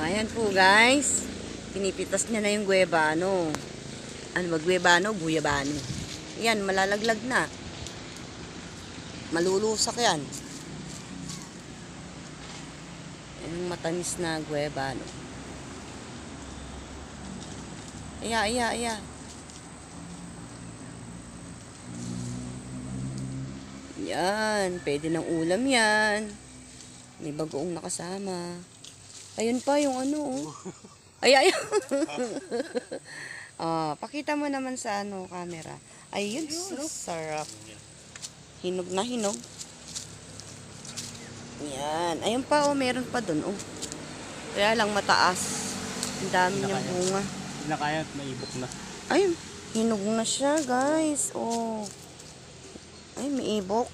Ayan po guys. Pinipitas niya na yung guebano. Ano ba guebano? Guyabano. Yan, malalaglag na. Malulusak yan. Yung matamis na guebano. Aya. Yan, pwede ng ulam yan. May bagoong nakasama. Ayun pa yung ano, oh. Ay. Pakita mo naman sa camera. Ayun, sarap. Hinog na hinog. Yan. Ayun pa, oh, meron pa dun, oh. Kaya lang mataas. Ang dami niyang bunga. Hindi na kaya at maibok na. Ayun, hinog na siya, guys. Oh. Ay, may ibok.